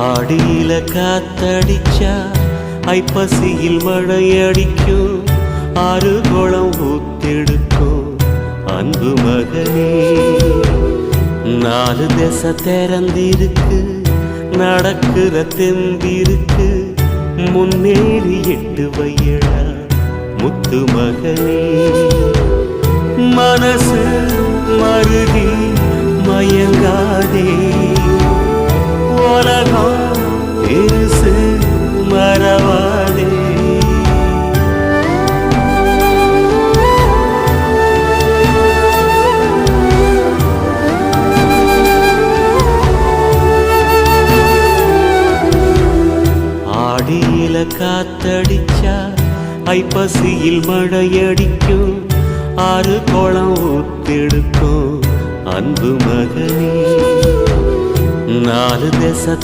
ஆடியில காத்தடிச்சா ஐப்பசியில் மழையடிக்கும், ஆறு குளம் ஊத்தெடுக்கும் அன்பு மகனே. நாலு திசை திறந்திருக்கு, நடக்கிற தெம்பிருக்கு, முன்னேறி எட்டு வையடா முத்து மகனே. மனசு மருகி மயங்காதே, உலகம் இருசு மறவாதே. ஆடியில காத்தடிச்சா ஐப்பசியில் மழையடிக்கும், ஆறு குளம் ஊத்தெடுக்கும் அன்பு மகனே. நாலு திசை